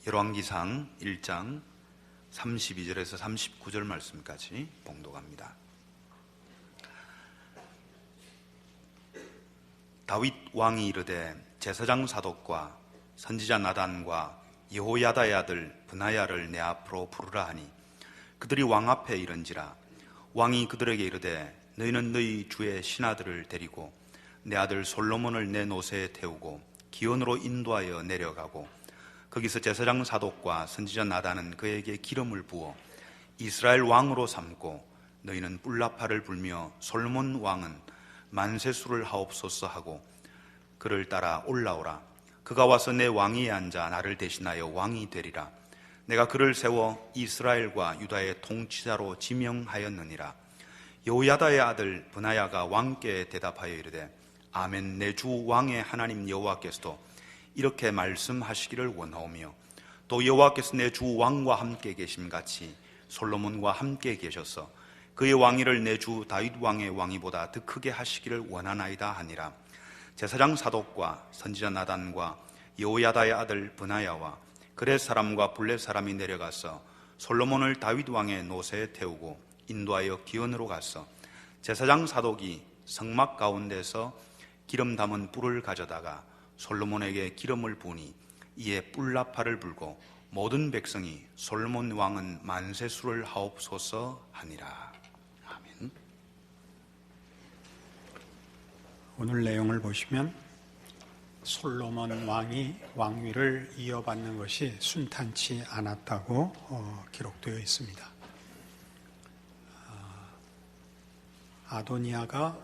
열왕기상 1장 32절에서 39절 말씀까지 봉독합니다. 다윗 왕이 이르되 제사장 사독과 선지자 나단과 여호야다의 아들 브나야를 내 앞으로 부르라 하니 그들이 왕 앞에 이른지라. 왕이 그들에게 이르되 너희는 너희 주의 신하들을 데리고 내 아들 솔로몬을 내 노새에 태우고 기온으로 인도하여 내려가고 거기서 제사장 사독과 선지자 나단은 그에게 기름을 부어 이스라엘 왕으로 삼고 너희는 뿔나팔을 불며 솔로몬 왕은 만세수를 하옵소서 하고 그를 따라 올라오라. 그가 와서 내 왕위에 앉아 나를 대신하여 왕이 되리라. 내가 그를 세워 이스라엘과 유다의 통치자로 지명하였느니라. 여호야다의 아들 브나야가 왕께 대답하여 이르되 아멘. 내 주 왕의 하나님 여호와께서도 이렇게 말씀하시기를 원하오며 또 여호와께서 내 주 왕과 함께 계심같이 솔로몬과 함께 계셔서 그의 왕위를 내 주 다윗 왕의 왕위보다 더 크게 하시기를 원하나이다 하니라. 제사장 사독과 선지자 나단과 여호야다의 아들 브나야와 그렛 사람과 블렛 사람이 내려가서 솔로몬을 다윗 왕의 노새에 태우고 인도하여 기온으로 갔어. 제사장 사독이 성막 가운데서 기름 담은 뿔을 가져다가 솔로몬에게 기름을 부으니 이에 뿔나팔을 불고 모든 백성이 솔로몬 왕은 만세수를 하옵소서 하니라. 아멘. 오늘 내용을 보시면 솔로몬 왕이 왕위를 이어받는 것이 순탄치 않았다고 기록되어 있습니다. 아도니아가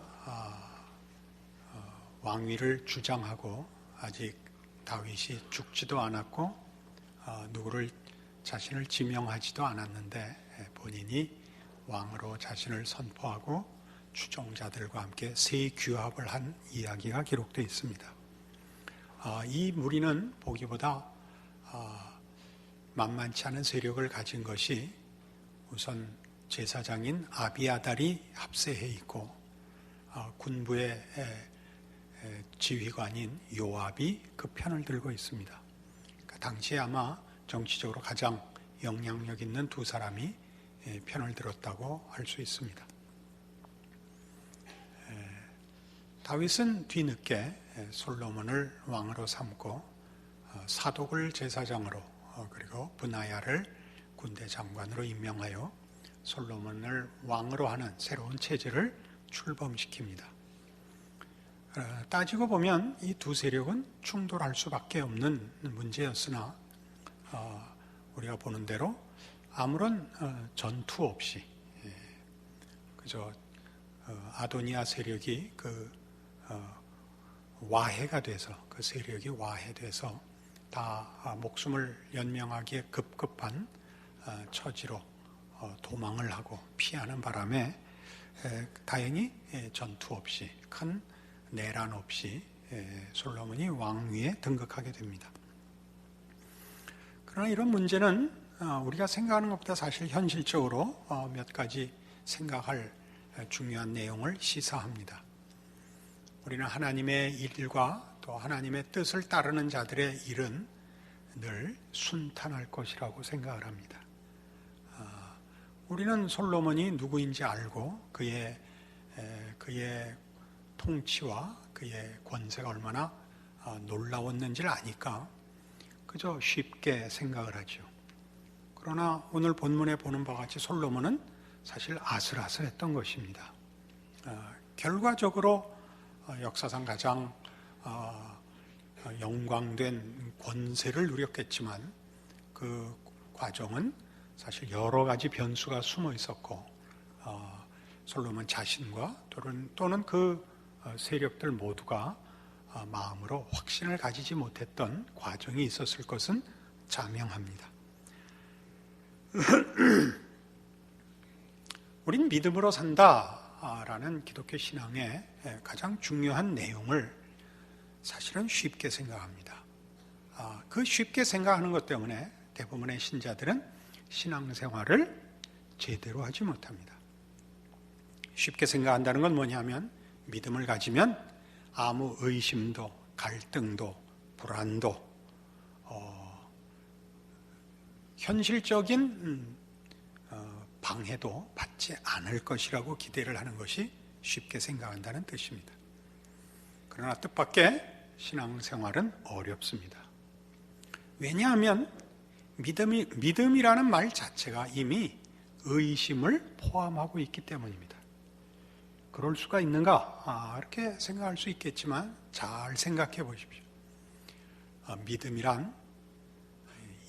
왕위를 주장하고 아직 다윗이 죽지도 않았고 누구를 자신을 지명하지도 않았는데 본인이 왕으로 자신을 선포하고 추종자들과 함께 새 규합을 한 이야기가 기록되어 있습니다. 이 무리는 보기보다 만만치 않은 세력을 가진 것이 우선 제사장인 아비아달이 합세해 있고 군부의 지휘관인 요압이 그 편을 들고 있습니다. 그러니까 당시에 아마 정치적으로 가장 영향력 있는 두 사람이 편을 들었다고 할 수 있습니다. 다윗은 뒤늦게 솔로몬을 왕으로 삼고 사독을 제사장으로 그리고 브나야를 군대 장관으로 임명하여 솔로몬을 왕으로 하는 새로운 체제를 출범시킵니다. 따지고 보면 이 두 세력은 충돌할 수밖에 없는 문제였으나 우리가 보는 대로 아무런 전투 없이 그저 아도니아 세력이 와해가 돼서 그 세력이 와해돼서 다 목숨을 연명하기에 급급한 처지로 도망을 하고 피하는 바람에 다행히 전투 없이 큰 내란 없이 솔로몬이 왕위에 등극하게 됩니다. 그러나 이런 문제는 우리가 생각하는 것보다 사실 현실적으로 몇 가지 생각할 중요한 내용을 시사합니다. 우리는 하나님의 일과 또 하나님의 뜻을 따르는 자들의 일은 늘 순탄할 것이라고 생각을 합니다. 우리는 솔로몬이 누구인지 알고 그의 통치와 그의 권세가 얼마나 놀라웠는지를 아니까 그저 쉽게 생각을 하죠. 그러나 오늘 본문에 보는 바와 같이 솔로몬은 사실 아슬아슬했던 것입니다. 결과적으로 역사상 가장 영광된 권세를 누렸겠지만 그 과정은 사실 여러 가지 변수가 숨어 있었고 솔로몬 자신과 또는 그 세력들 모두가 마음으로 확신을 가지지 못했던 과정이 있었을 것은 자명합니다. 우린 믿음으로 산다라는 기독교 신앙의 가장 중요한 내용을 사실은 쉽게 생각합니다. 그 쉽게 생각하는 것 때문에 대부분의 신자들은 신앙생활을 제대로 하지 못합니다. 쉽게 생각한다는 건 뭐냐면 믿음을 가지면 아무 의심도 갈등도 불안도 현실적인 방해도 받지 않을 것이라고 기대를 하는 것이 쉽게 생각한다는 뜻입니다. 그러나 뜻밖의 신앙생활은 어렵습니다. 왜냐하면 믿음이라는 말 자체가 이미 의심을 포함하고 있기 때문입니다. 그럴 수가 있는가? 이렇게 생각할 수 있겠지만 잘 생각해 보십시오. 믿음이란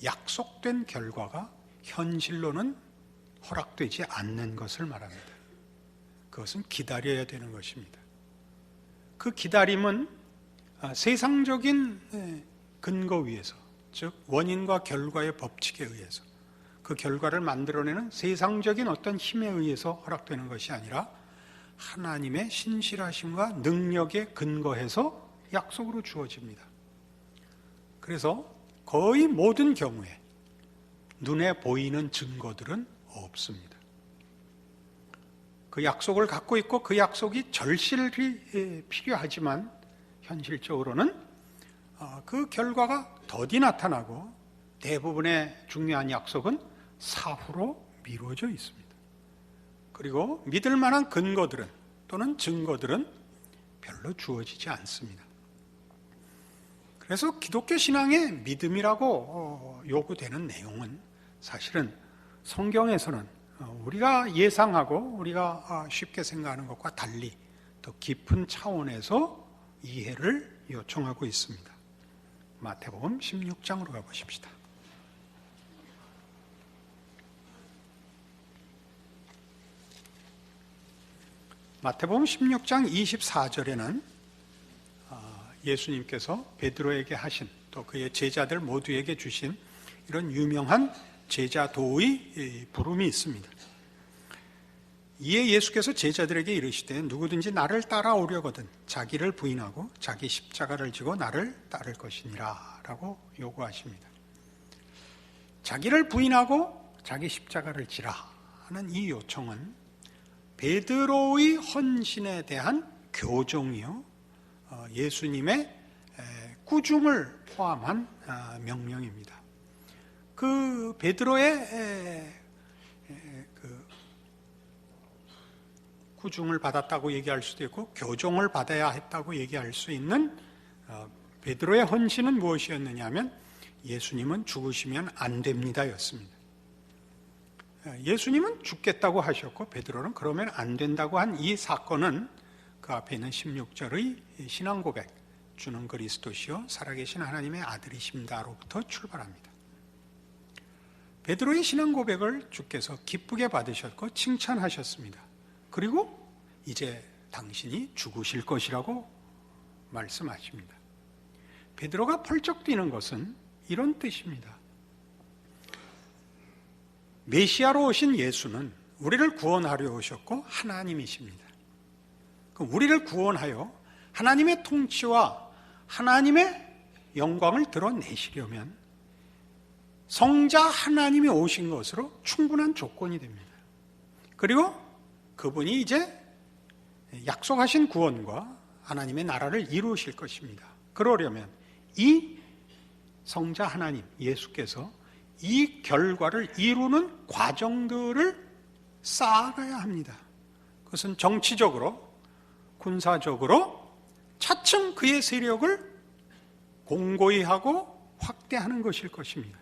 약속된 결과가 현실로는 허락되지 않는 것을 말합니다. 그것은 기다려야 되는 것입니다. 그 기다림은 세상적인 근거 위에서, 즉 원인과 결과의 법칙에 의해서, 그 결과를 만들어내는 세상적인 어떤 힘에 의해서 허락되는 것이 아니라 하나님의 신실하심과 능력에 근거해서 약속으로 주어집니다. 그래서 거의 모든 경우에 눈에 보이는 증거들은 없습니다. 그 약속을 갖고 있고 그 약속이 절실히 필요하지만 현실적으로는 그 결과가 더디 나타나고 대부분의 중요한 약속은 사후로 미루어져 있습니다. 그리고 믿을 만한 근거들은 또는 증거들은 별로 주어지지 않습니다. 그래서 기독교 신앙의 믿음이라고 요구되는 내용은 사실은 성경에서는 우리가 예상하고 우리가 쉽게 생각하는 것과 달리 더 깊은 차원에서 이해를 요청하고 있습니다. 마태복음 16장으로 가보십시다. 마태복음 16장 24절에는 예수님께서 베드로에게 하신, 또 그의 제자들 모두에게 주신 이런 유명한 제자도의 부름이 있습니다. 이에 예수께서 제자들에게 이르시되 누구든지 나를 따라오려거든 자기를 부인하고 자기 십자가를 지고 나를 따를 것이니라 라고 요구하십니다. 자기를 부인하고 자기 십자가를 지라 하는 이 요청은 베드로의 헌신에 대한 교종이요, 예수님의 꾸중을 포함한 명령입니다. 그 베드로의 그 꾸중을 받았다고 얘기할 수도 있고 교종을 받아야 했다고 얘기할 수 있는 베드로의 헌신은 무엇이었느냐 하면 예수님은 죽으시면 안 됩니다 였습니다. 예수님은 죽겠다고 하셨고 베드로는 그러면 안 된다고 한 이 사건은 그 앞에 있는 16절의 신앙 고백, 주는 그리스도시요 살아계신 하나님의 아들이십니다로부터 출발합니다. 베드로의 신앙 고백을 주께서 기쁘게 받으셨고 칭찬하셨습니다. 그리고 이제 당신이 죽으실 것이라고 말씀하십니다. 베드로가 펄쩍 뛰는 것은 이런 뜻입니다. 메시아로 오신 예수는 우리를 구원하려 오셨고 하나님이십니다. 우리를 구원하여 하나님의 통치와 하나님의 영광을 드러내시려면 성자 하나님이 오신 것으로 충분한 조건이 됩니다. 그리고 그분이 이제 약속하신 구원과 하나님의 나라를 이루실 것입니다. 그러려면 이 성자 하나님 예수께서 이 결과를 이루는 과정들을 쌓아가야 합니다. 그것은 정치적으로, 군사적으로 차츰 그의 세력을 공고히 하고 확대하는 것일 것입니다.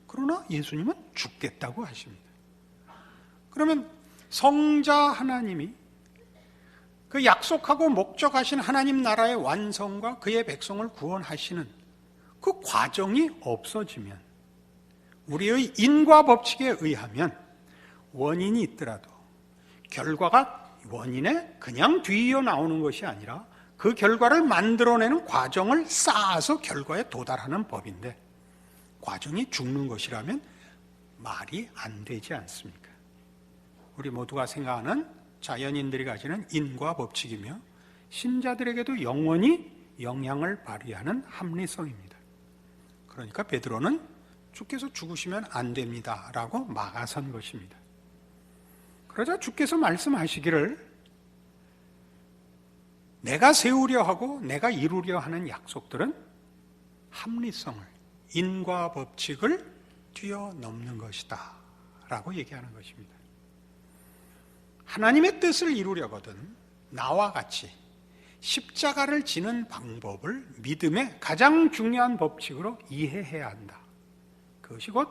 그러나 예수님은 죽겠다고 하십니다. 그러면 성자 하나님이 그 약속하고 목적하신 하나님 나라의 완성과 그의 백성을 구원하시는 그 과정이 없어지면 우리의 인과 법칙에 의하면 원인이 있더라도 결과가 원인에 그냥 뒤이어 나오는 것이 아니라 그 결과를 만들어내는 과정을 쌓아서 결과에 도달하는 법인데 과정이 죽는 것이라면 말이 안 되지 않습니까? 우리 모두가 생각하는 자연인들이 가지는 인과 법칙이며 신자들에게도 영원히 영향을 발휘하는 합리성입니다. 그러니까 베드로는 주께서 죽으시면 안 됩니다 라고 막아선 것입니다. 그러자 주께서 말씀하시기를 내가 세우려 하고 내가 이루려 하는 약속들은 합리성을, 인과 법칙을 뛰어넘는 것이다 라고 얘기하는 것입니다. 하나님의 뜻을 이루려거든 나와 같이 십자가를 지는 방법을 믿음의 가장 중요한 법칙으로 이해해야 한다. 그것이 곧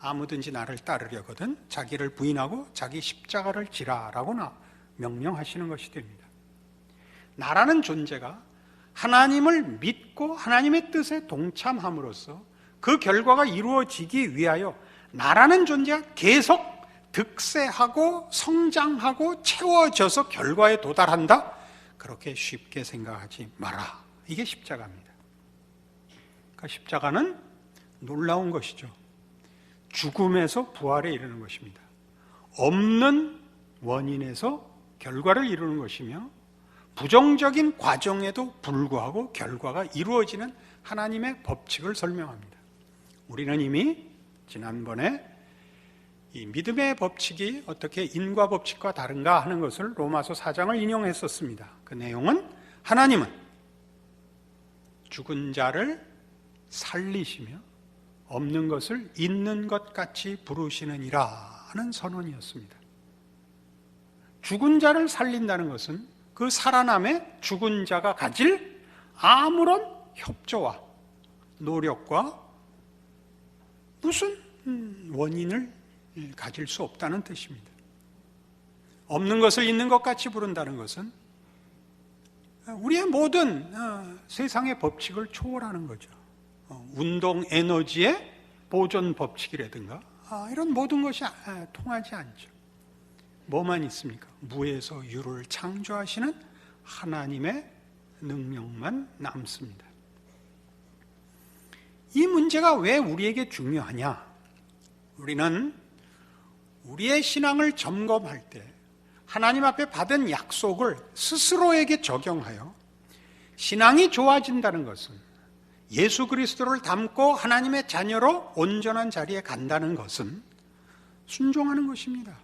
아무든지 나를 따르려거든 자기를 부인하고 자기 십자가를 지라라고 명령하시는 것이 됩니다. 나라는 존재가 하나님을 믿고 하나님의 뜻에 동참함으로써 그 결과가 이루어지기 위하여 나라는 존재가 계속 득세하고 성장하고 채워져서 결과에 도달한다? 그렇게 쉽게 생각하지 마라. 이게 십자가입니다. 그러니까 십자가는 놀라운 것이죠. 죽음에서 부활에 이르는 것입니다. 없는 원인에서 결과를 이루는 것이며 부정적인 과정에도 불구하고 결과가 이루어지는 하나님의 법칙을 설명합니다. 우리는 이미 지난번에 이 믿음의 법칙이 어떻게 인과 법칙과 다른가 하는 것을 로마서 4장을 인용했었습니다. 그 내용은 하나님은 죽은 자를 살리시며 없는 것을 있는 것 같이 부르시느니라 하는 선언이었습니다. 죽은 자를 살린다는 것은 그 살아남의 죽은 자가 가질 아무런 협조와 노력과 무슨 원인을 가질 수 없다는 뜻입니다. 없는 것을 있는 것 같이 부른다는 것은 우리의 모든 세상의 법칙을 초월하는 거죠. 운동 에너지의 보존 법칙이라든가 이런 모든 것이 통하지 않죠. 뭐만 있습니까? 무에서 유를 창조하시는 하나님의 능력만 남습니다. 이 문제가 왜 우리에게 중요하냐? 우리는 우리의 신앙을 점검할 때 하나님 앞에 받은 약속을 스스로에게 적용하여 신앙이 좋아진다는 것은 예수 그리스도를 닮고 하나님의 자녀로 온전한 자리에 간다는 것은 순종하는 것입니다.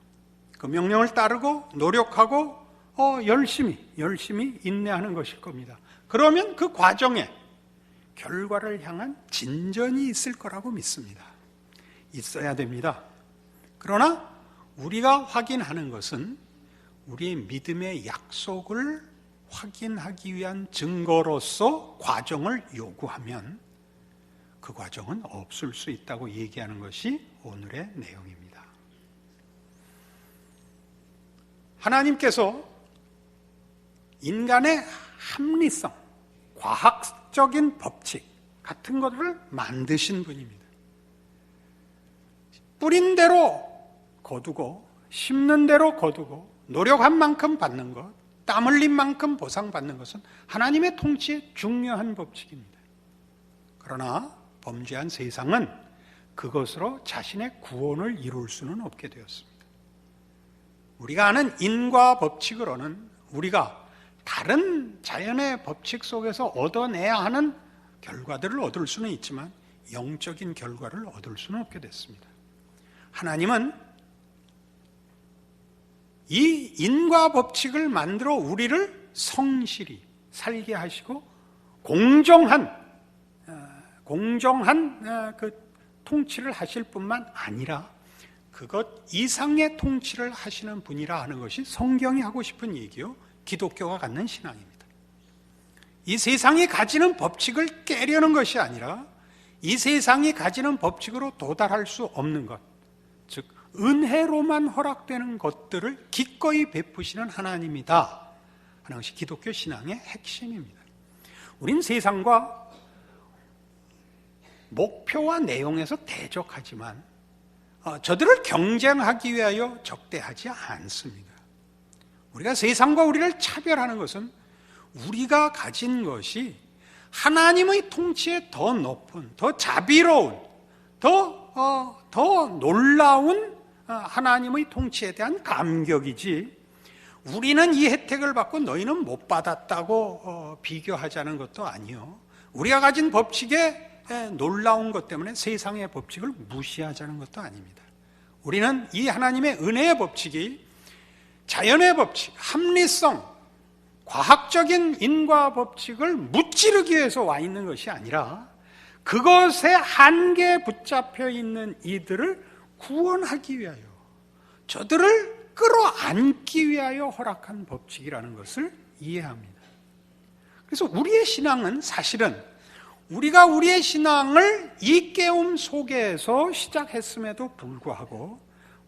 그 명령을 따르고 노력하고 열심히 인내하는 것일 겁니다. 그러면 그 과정에 결과를 향한 진전이 있을 거라고 믿습니다. 있어야 됩니다. 그러나 우리가 확인하는 것은 우리의 믿음의 약속을 확인하기 위한 증거로서 과정을 요구하면 그 과정은 없을 수 있다고 얘기하는 것이 오늘의 내용입니다. 하나님께서 인간의 합리성, 과학적인 법칙 같은 것을 만드신 분입니다. 뿌린 대로 거두고 심는 대로 거두고 노력한 만큼 받는 것, 땀 흘린 만큼 보상받는 것은 하나님의 통치의 중요한 법칙입니다. 그러나 범죄한 세상은 그것으로 자신의 구원을 이룰 수는 없게 되었습니다. 우리가 아는 인과 법칙으로는 우리가 다른 자연의 법칙 속에서 얻어내야 하는 결과들을 얻을 수는 있지만 영적인 결과를 얻을 수는 없게 됐습니다. 하나님은 이 인과 법칙을 만들어 우리를 성실히 살게 하시고 공정한 그 통치를 하실 뿐만 아니라 그것 이상의 통치를 하시는 분이라 하는 것이 성경이 하고 싶은 얘기요, 기독교가 갖는 신앙입니다. 이 세상이 가지는 법칙을 깨려는 것이 아니라 이 세상이 가지는 법칙으로 도달할 수 없는 것, 즉 은혜로만 허락되는 것들을 기꺼이 베푸시는 하나님이다 하는 것이 기독교 신앙의 핵심입니다. 우린 세상과 목표와 내용에서 대적하지만 저들을 경쟁하기 위하여 적대하지 않습니다. 우리가 세상과 우리를 차별하는 것은 우리가 가진 것이 하나님의 통치에 더 높은, 더 자비로운, 더 놀라운 하나님의 통치에 대한 감격이지, 우리는 이 혜택을 받고 너희는 못 받았다고 비교하자는 것도 아니요, 우리가 가진 법칙에 놀라운 것 때문에 세상의 법칙을 무시하자는 것도 아닙니다. 우리는 이 하나님의 은혜의 법칙이 자연의 법칙, 합리성, 과학적인 인과 법칙을 무찌르기 위해서 와 있는 것이 아니라 그것에 한계에 붙잡혀 있는 이들을 구원하기 위하여, 저들을 끌어안기 위하여 허락한 법칙이라는 것을 이해합니다. 그래서 우리의 신앙은 사실은 우리가 우리의 신앙을 이 깨움 속에서 시작했음에도 불구하고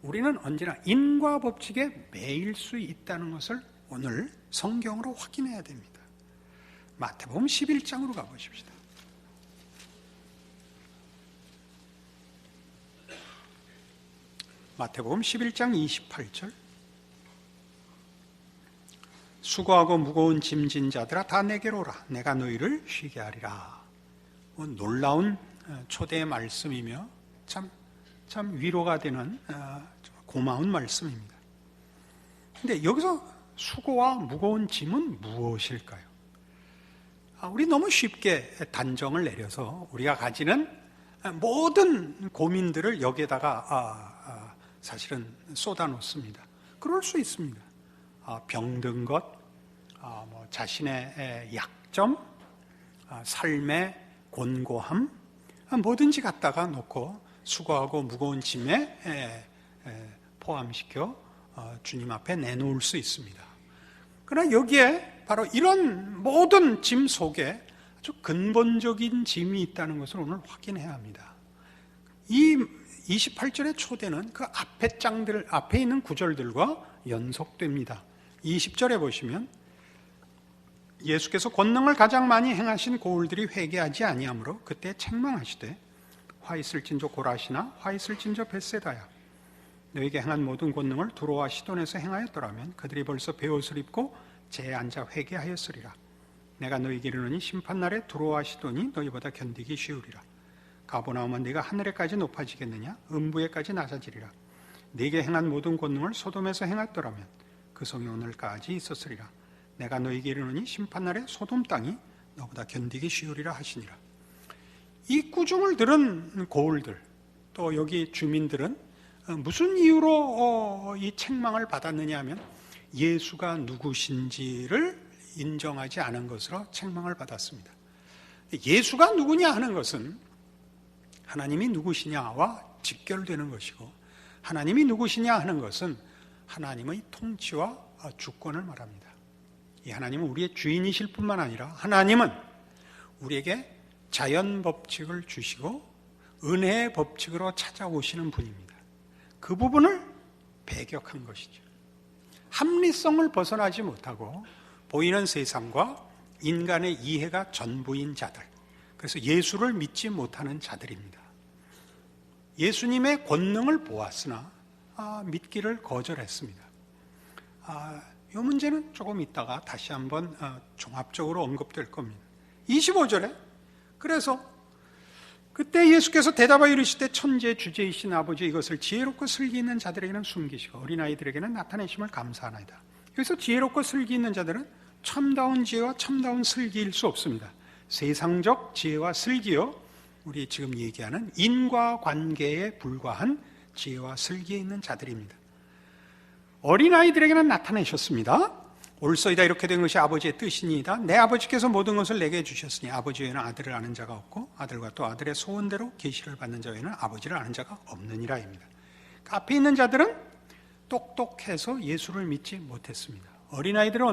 우리는 언제나 인과 법칙에 매일 수 있다는 것을 오늘 성경으로 확인해야 됩니다. 마태복음 11장으로 가보십시다. 마태복음 11장 28절. 수고하고 무거운 짐진 자들아 다 내게로 오라. 내가 너희를 쉬게 하리라. 놀라운 초대의 말씀이며 참 위로가 되는 고마운 말씀입니다. 그런데 여기서 수고와 무거운 짐은 무엇일까요? 우리 너무 쉽게 단정을 내려서 우리가 가지는 모든 고민들을 여기에다가 사실은 쏟아놓습니다. 그럴 수 있습니다. 병든 것, 자신의 약점, 삶의 곤고함, 뭐든지 갖다가 놓고 수고하고 무거운 짐에 포함시켜 주님 앞에 내놓을 수 있습니다. 그러나 여기에 바로 이런 모든 짐 속에 아주 근본적인 짐이 있다는 것을 오늘 확인해야 합니다. 이 28절의 초대는 그 앞에 있는 구절들과 연속됩니다. 20절에 보시면 예수께서 권능을 가장 많이 행하신 고울들이 회개하지 아니하므로 그때 책망하시되 화 있을진저 고라시나 화 있을진저 벳세다야 너에게 행한 모든 권능을 두로와 시돈에서 행하였더라면 그들이 벌써 베옷을 입고 재에 앉아 회개하였으리라. 내가 너에게 이르노니 심판날에 두로와 시돈이 너희보다 견디기 쉬우리라. 가버나움은 네가 하늘에까지 높아지겠느냐? 음부에까지 낮아지리라. 네게 행한 모든 권능을 소돔에서 행했더라면 그 성이 오늘까지 있었으리라. 내가 너에게 이르노니 심판날에 소돔 땅이 너보다 견디기 쉬우리라 하시니라. 이 꾸중을 들은 고울들, 또 여기 주민들은 무슨 이유로 이 책망을 받았느냐 하면 예수가 누구신지를 인정하지 않은 것으로 책망을 받았습니다. 예수가 누구냐 하는 것은 하나님이 누구시냐와 직결되는 것이고, 하나님이 누구시냐 하는 것은 하나님의 통치와 주권을 말합니다. 이 하나님은 우리의 주인이실 뿐만 아니라 하나님은 우리에게 자연 법칙을 주시고 은혜의 법칙으로 찾아오시는 분입니다. 그 부분을 배격한 것이죠. 합리성을 벗어나지 못하고 보이는 세상과 인간의 이해가 전부인 자들, 그래서 예수를 믿지 못하는 자들입니다. 예수님의 권능을 보았으나 믿기를 거절했습니다. 이 문제는 조금 있다가 다시 한번 종합적으로 언급될 겁니다. 25절에 그래서 그때 예수께서 대답하여 이르시되 천지의 주제이신 아버지 이것을 지혜롭고 슬기 있는 자들에게는 숨기시고 어린아이들에게는 나타내심을 감사하나이다. 그래서 지혜롭고 슬기 있는 자들은 참다운 지혜와 참다운 슬기일 수 없습니다. 세상적 지혜와 슬기요, 우리 지금 얘기하는 인과관계에 불과한 지혜와 슬기에 있는 자들입니다. 어린아이들에게는 나타내셨습니다. 올소이다 이렇게 된 것이 아버지의 뜻이니이다. 내 아버지께서 모든 것을 내게 주셨으니 아버지 외에는 아들을 아는 자가 없고 아들과 또 아들의 소원대로 계시를 받는 자 외에는 아버지를 아는 자가 없느니라입니다. 그 앞에 있는 자들은 똑똑해서 예수를 믿지 못했습니다. 어린아이들은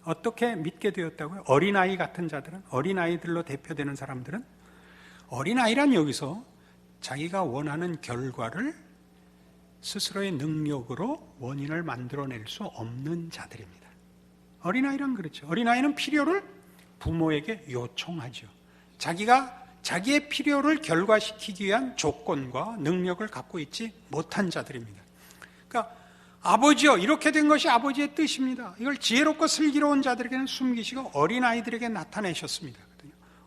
어떻게 믿게 되었다고요? 어린아이 같은 자들은, 어린아이들로 대표되는 사람들은, 어린아이란 여기서 자기가 원하는 결과를 스스로의 능력으로 원인을 만들어낼 수 없는 자들입니다. 어린아이란 그렇죠. 어린아이는 필요를 부모에게 요청하죠. 자기의 필요를 결과시키기 위한 조건과 능력을 갖고 있지 못한 자들입니다. 그러니까 아버지요, 이렇게 된 것이 아버지의 뜻입니다. 이걸 지혜롭고 슬기로운 자들에게는 숨기시고 어린아이들에게 나타내셨습니다.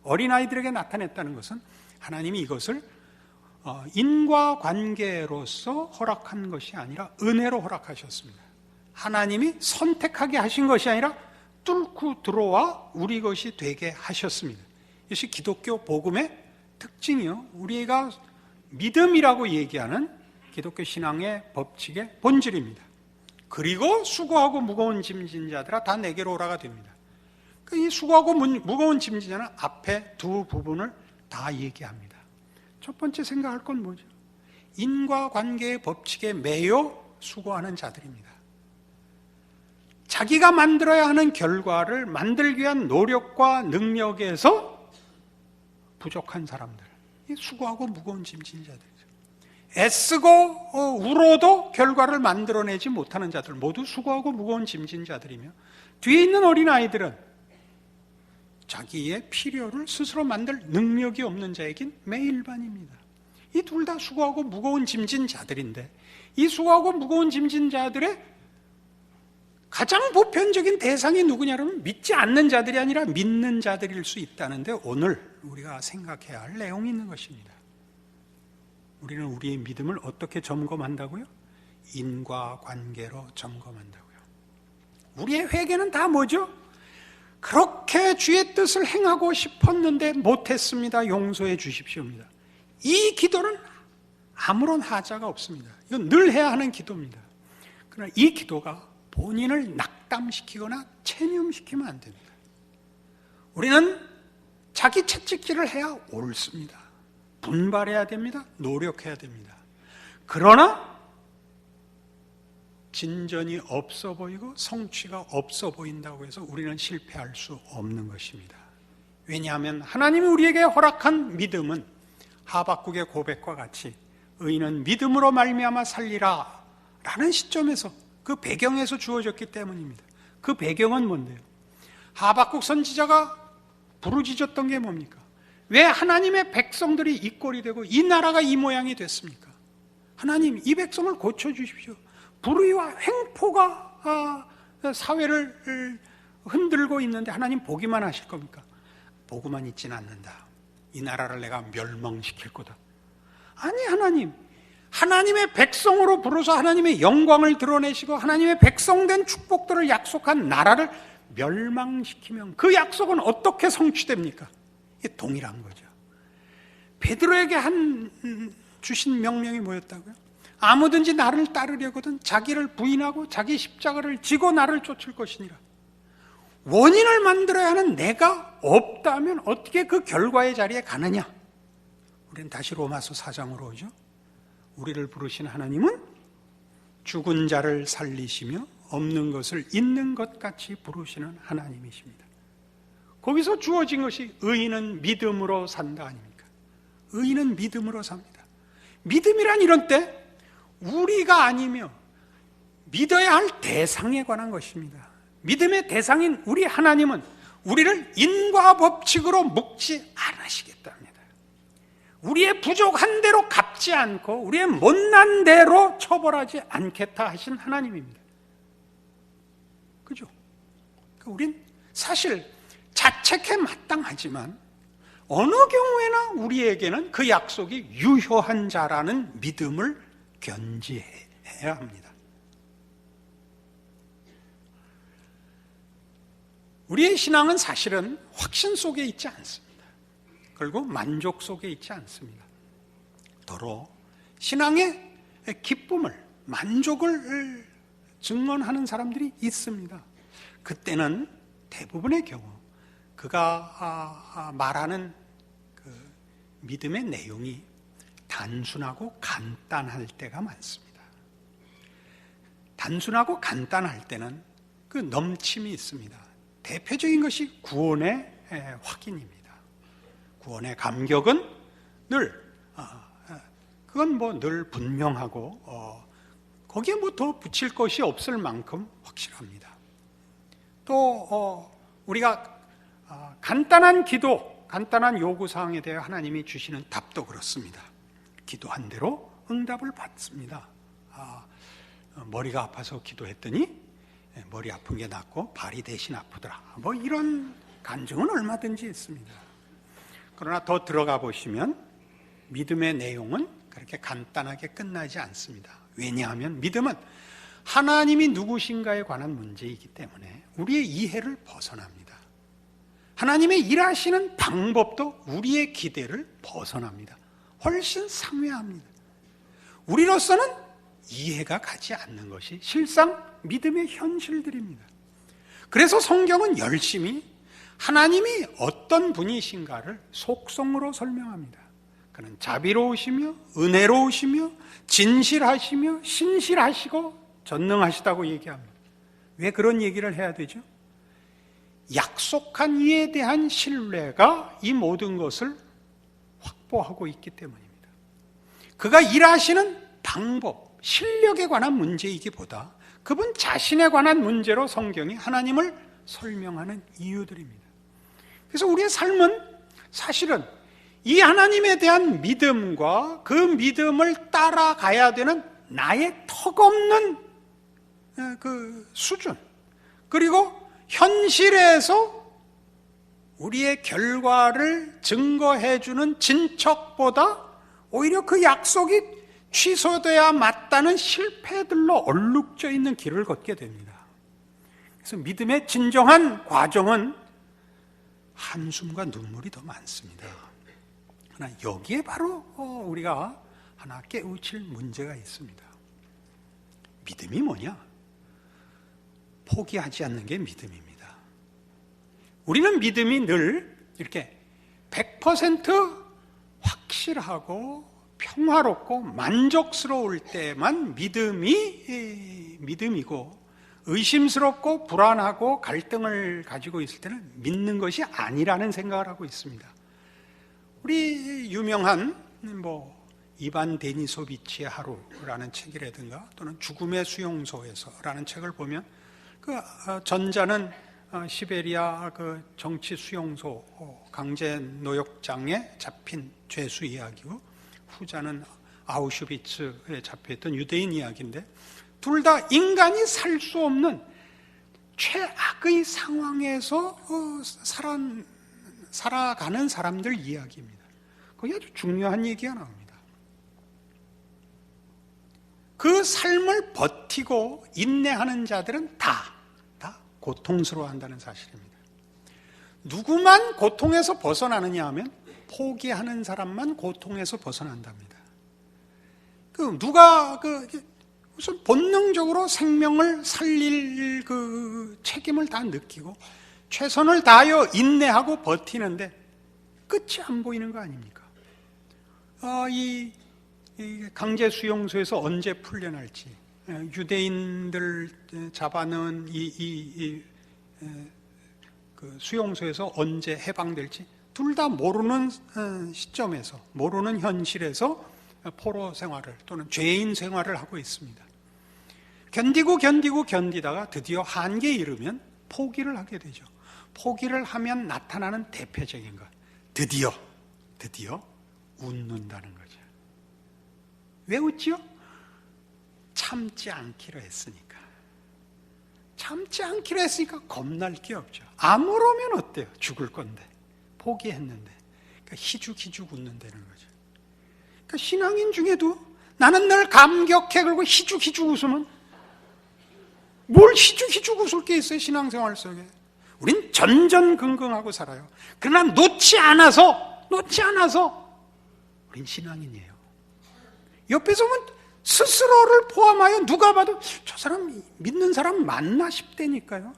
어린아이들에게 나타냈다는 것은 하나님이 이것을 인과관계로서 허락한 것이 아니라 은혜로 허락하셨습니다. 하나님이 선택하게 하신 것이 아니라 뚫고 들어와 우리 것이 되게 하셨습니다. 이것이 기독교 복음의 특징이요, 우리가 믿음이라고 얘기하는 기독교 신앙의 법칙의 본질입니다. 그리고 수고하고 무거운 짐진 자들아 다 내게로 오라가 됩니다. 이 수고하고 무거운 짐진 자는 앞에 두 부분을 다 얘기합니다. 첫 번째 생각할 건 뭐죠? 인과관계의 법칙에 매여 수고하는 자들입니다. 자기가 만들어야 하는 결과를 만들기 위한 노력과 능력에서 부족한 사람들, 수고하고 무거운 짐진 자들이죠. 애쓰고 울어도 결과를 만들어내지 못하는 자들, 모두 수고하고 무거운 짐진 자들이며, 뒤에 있는 어린아이들은 자기의 필요를 스스로 만들 능력이 없는 자에겐 매일반입니다. 이 둘 다 수고하고 무거운 짐진 자들인데, 이 수고하고 무거운 짐진 자들의 가장 보편적인 대상이 누구냐면 믿지 않는 자들이 아니라 믿는 자들일 수 있다는데, 오늘 우리가 생각해야 할 내용이 있는 것입니다. 우리는 우리의 믿음을 어떻게 점검한다고요? 인과관계로 점검한다고요. 우리의 회개는 다 뭐죠? 그렇게 주의 뜻을 행하고 싶었는데 못했습니다. 용서해 주십시오입니다. 이 기도는 아무런 하자가 없습니다. 이건 늘 해야 하는 기도입니다. 그러나 이 기도가 본인을 낙담시키거나 체념시키면 안 됩니다. 우리는 자기 채찍질을 해야 옳습니다. 분발해야 됩니다. 노력해야 됩니다. 그러나 진전이 없어 보이고 성취가 없어 보인다고 해서 우리는 실패할 수 없는 것입니다. 왜냐하면 하나님이 우리에게 허락한 믿음은 하박국의 고백과 같이 의인은 믿음으로 말미암아 살리라 라는 시점에서, 그 배경에서 주어졌기 때문입니다. 그 배경은 뭔데요? 하박국 선지자가 부르짖었던 게 뭡니까? 왜 하나님의 백성들이 이 꼴이 되고 이 나라가 이 모양이 됐습니까? 하나님, 이 백성을 고쳐주십시오. 불의와 횡포가 사회를 흔들고 있는데 하나님 보기만 하실 겁니까? 보고만 있지는 않는다. 이 나라를 내가 멸망시킬 거다. 아니, 하나님의 백성으로 부르서 하나님의 영광을 드러내시고 하나님의 백성된 축복들을 약속한 나라를 멸망시키면 그 약속은 어떻게 성취됩니까? 이게 동일한 거죠. 베드로에게 주신 명령이 뭐였다고요? 아무든지 나를 따르려거든 자기를 부인하고 자기 십자가를 지고 나를 쫓을 것이니라. 원인을 만들어야 하는 내가 없다면 어떻게 그 결과의 자리에 가느냐? 우리는 다시 로마서 4장으로 오죠. 우리를 부르신 하나님은 죽은 자를 살리시며 없는 것을 있는 것 같이 부르시는 하나님이십니다. 거기서 주어진 것이 의인은 믿음으로 산다 아닙니까? 의인은 믿음으로 삽니다. 믿음이란 이런 때 우리가 아니며 믿어야 할 대상에 관한 것입니다. 믿음의 대상인 우리 하나님은 우리를 인과 법칙으로 묶지 않으시겠답니다. 우리의 부족한 대로 갚지 않고 우리의 못난 대로 처벌하지 않겠다 하신 하나님입니다. 그죠? 우린 사실 자책해 마땅하지만 어느 경우에나 우리에게는 그 약속이 유효한 자라는 믿음을 견지해야 합니다. 우리의 신앙은 사실은 확신 속에 있지 않습니다. 그리고 만족 속에 있지 않습니다. 더러 신앙의 기쁨을, 만족을 증언하는 사람들이 있습니다. 그때는 대부분의 경우 그가 말하는 그 믿음의 내용이 단순하고 간단할 때가 많습니다. 단순하고 간단할 때는 그 넘침이 있습니다. 대표적인 것이 구원의 확인입니다. 구원의 감격은 늘 분명하고 거기에 뭐 더 붙일 것이 없을 만큼 확실합니다. 또 우리가 간단한 기도, 간단한 요구사항에 대해 하나님이 주시는 답도 그렇습니다. 기도한 대로 응답을 받습니다. 머리가 아파서 기도했더니 머리 아픈 게 낫고 발이 대신 아프더라. 뭐 이런 간증은 얼마든지 있습니다. 그러나 더 들어가 보시면 믿음의 내용은 그렇게 간단하게 끝나지 않습니다. 왜냐하면 믿음은 하나님이 누구신가에 관한 문제이기 때문에 우리의 이해를 벗어납니다. 하나님의 일하시는 방법도 우리의 기대를 벗어납니다. 훨씬 상회합니다. 우리로서는 이해가 가지 않는 것이 실상 믿음의 현실들입니다. 그래서 성경은 열심히 하나님이 어떤 분이신가를 속성으로 설명합니다. 그는 자비로우시며 은혜로우시며 진실하시며 신실하시고 전능하시다고 얘기합니다. 왜 그런 얘기를 해야 되죠? 약속한 이에 대한 신뢰가 이 모든 것을 확보하고 있기 때문입니다. 그가 일하시는 방법, 실력에 관한 문제이기보다 그분 자신에 관한 문제로 성경이 하나님을 설명하는 이유들입니다. 그래서 우리의 삶은 사실은 이 하나님에 대한 믿음과 그 믿음을 따라가야 되는 나의 턱없는 그 수준, 그리고 현실에서 우리의 결과를 증거해주는 진척보다 오히려 그 약속이 취소돼야 맞다는 실패들로 얼룩져 있는 길을 걷게 됩니다. 그래서 믿음의 진정한 과정은 한숨과 눈물이 더 많습니다. 그러나 여기에 바로 우리가 하나 깨우칠 문제가 있습니다. 믿음이 뭐냐? 포기하지 않는 게 믿음입니다. 우리는 믿음이 늘 이렇게 100% 확실하고 평화롭고 만족스러울 때만 믿음이고, 의심스럽고 불안하고 갈등을 가지고 있을 때는 믿는 것이 아니라는 생각을 하고 있습니다. 우리 유명한 이반 데니소비치의 하루라는 책이라든가 또는 죽음의 수용소에서라는 책을 보면 그 전자는 시베리아 그 정치 수용소 강제 노역장에 잡힌 죄수 이야기고, 후자는 아우슈비츠에 잡혀있던 유대인 이야기인데, 둘 다 인간이 살 수 없는 최악의 상황에서 살아가는 사람들 이야기입니다. 거기 아주 중요한 얘기가 나옵니다. 그 삶을 버티고 인내하는 자들은 다 고통스러워한다는 사실입니다. 누구만 고통에서 벗어나느냐 하면 포기하는 사람만 고통에서 벗어난답니다. 누가 무슨 본능적으로 생명을 살릴 그 책임을 다 느끼고 최선을 다하여 인내하고 버티는데 끝이 안 보이는 거 아닙니까? 이 강제 수용소에서 언제 풀려날지, 유대인들 잡아넣은 그 수용소에서 언제 해방될지 둘 다 모르는 시점에서, 모르는 현실에서 포로 생활을 또는 죄인 생활을 하고 있습니다. 견디다가 드디어 한계에 이르면 포기를 하게 되죠. 포기를 하면 나타나는 대표적인 것, 드디어 웃는다는 거죠. 왜 웃지요? 참지 않기로 했으니까. 참지 않기로 했으니까 겁날 게 없죠. 아무러면 어때요? 죽을 건데. 포기했는데. 그러니까 희죽희죽 웃는다는 거죠. 그러니까 신앙인 중에도 나는 늘 감격해 그리고 희죽희죽 웃으면 뭘 희죽희죽 웃을 게 있어요? 신앙생활 속에. 우린 전전긍긍하고 살아요. 그러나 놓지 않아서 우린 신앙인이에요. 옆에서 보면 스스로를 포함하여 누가 봐도 저 사람 믿는 사람 맞나 싶다니까요.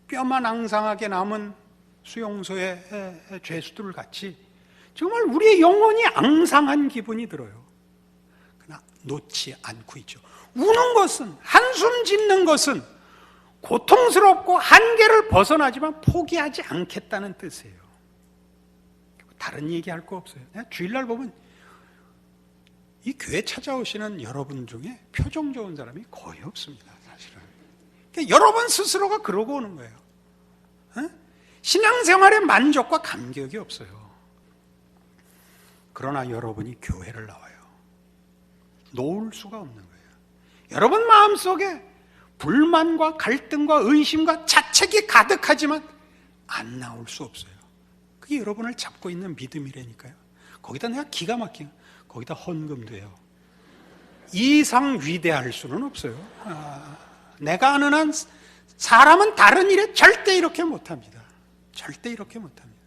뼈만 앙상하게 남은 수용소의 죄수들 같이 정말 우리의 영혼이 앙상한 기분이 들어요. 그러나 놓지 않고 있죠. 우는 것은, 한숨 짓는 것은 고통스럽고 한계를 벗어나지만 포기하지 않겠다는 뜻이에요. 다른 얘기할 거 없어요. 내가 주일날 보면 이 교회 찾아오시는 여러분 중에 표정 좋은 사람이 거의 없습니다, 사실은. 그러니까 여러분 스스로가 그러고 오는 거예요. 신앙생활의 만족과 감격이 없어요. 그러나 여러분이 교회를 나와요. 놓을 수가 없는 거예요. 여러분 마음속에 불만과 갈등과 의심과 자책이 가득하지만 안 나올 수 없어요. 그게 여러분을 잡고 있는 믿음이라니까요. 거기다 내가 기가 막히게 거기다 헌금도 해요. 이 이상 위대할 수는 없어요. 내가 아는 한 사람은 다른 일에 절대 이렇게 못합니다. 절대 이렇게 못합니다.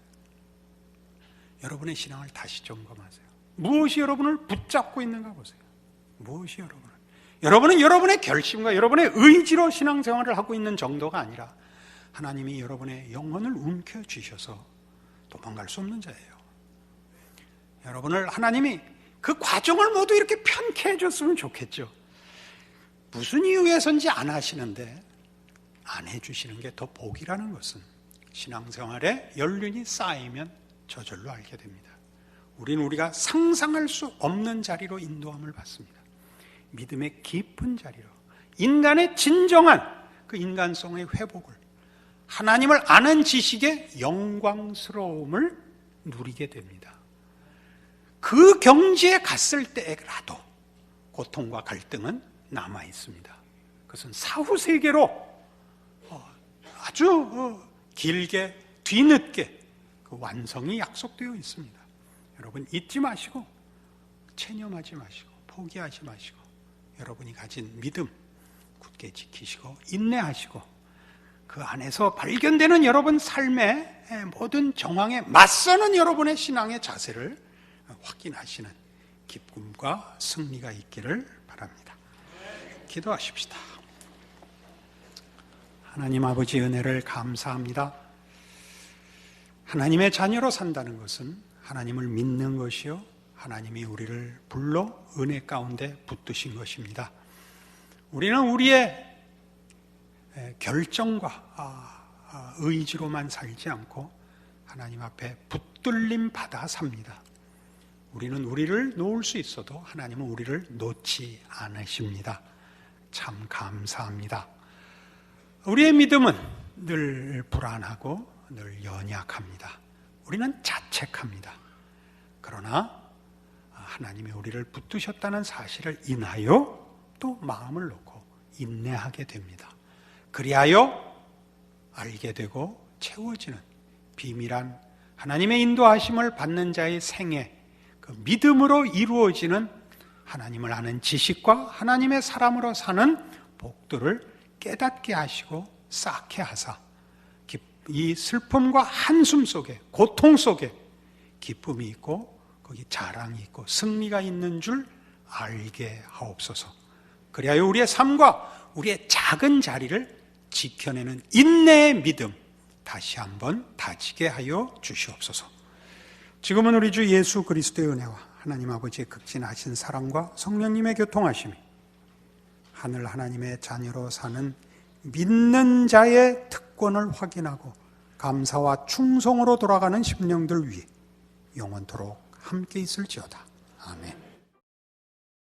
여러분의 신앙을 다시 점검하세요. 무엇이 여러분을 붙잡고 있는가 보세요. 무엇이 여러분은 여러분의 결심과 여러분의 의지로 신앙생활을 하고 있는 정도가 아니라 하나님이 여러분의 영혼을 움켜쥐셔서 도망갈 수 없는 자예요. 여러분을 하나님이 그 과정을 모두 이렇게 편케 해줬으면 좋겠죠. 무슨 이유에선지 안 하시는데 안 해주시는 게 더 복이라는 것은 신앙생활에 연륜이 쌓이면 저절로 알게 됩니다. 우리가 상상할 수 없는 자리로 인도함을 받습니다. 믿음의 깊은 자리로, 인간의 진정한 그 인간성의 회복을, 하나님을 아는 지식의 영광스러움을 누리게 됩니다. 그 경지에 갔을 때라도 고통과 갈등은 남아 있습니다. 그것은 사후 세계로 아주 길게 뒤늦게 그 완성이 약속되어 있습니다. 여러분 잊지 마시고, 체념하지 마시고, 포기하지 마시고, 여러분이 가진 믿음 굳게 지키시고 인내하시고, 그 안에서 발견되는 여러분 삶의 모든 정황에 맞서는 여러분의 신앙의 자세를 확인하시는 기쁨과 승리가 있기를 바랍니다. 기도하십시다. 하나님 아버지, 은혜를 감사합니다. 하나님의 자녀로 산다는 것은 하나님을 믿는 것이요, 하나님이 우리를 불러 은혜 가운데 붙드신 것입니다. 우리는 우리의 결정과 의지로만 살지 않고 하나님 앞에 붙들림 받아 삽니다. 우리는 우리를 놓을 수 있어도 하나님은 우리를 놓지 않으십니다. 참 감사합니다. 우리의 믿음은 늘 불안하고 늘 연약합니다. 우리는 자책합니다. 그러나 하나님이 우리를 붙드셨다는 사실을 인하여 또 마음을 놓고 인내하게 됩니다. 그리하여 알게 되고 채워지는 비밀한 하나님의 인도하심을 받는 자의 생애, 그 믿음으로 이루어지는 하나님을 아는 지식과 하나님의 사람으로 사는 복들을 깨닫게 하시고 쌓게 하사 이 슬픔과 한숨 속에, 고통 속에 기쁨이 있고 거기 자랑이 있고 승리가 있는 줄 알게 하옵소서. 그리하여 우리의 삶과 우리의 작은 자리를 지켜내는 인내의 믿음 다시 한번 다지게 하여 주시옵소서. 지금은 우리 주 예수 그리스도의 은혜와 하나님 아버지의 극진하신 사랑과 성령님의 교통하심이 하늘 하나님의 자녀로 사는 믿는 자의 특권을 확인하고 감사와 충성으로 돌아가는 심령들 위해 영원토록 함께 있을지어다. 아멘.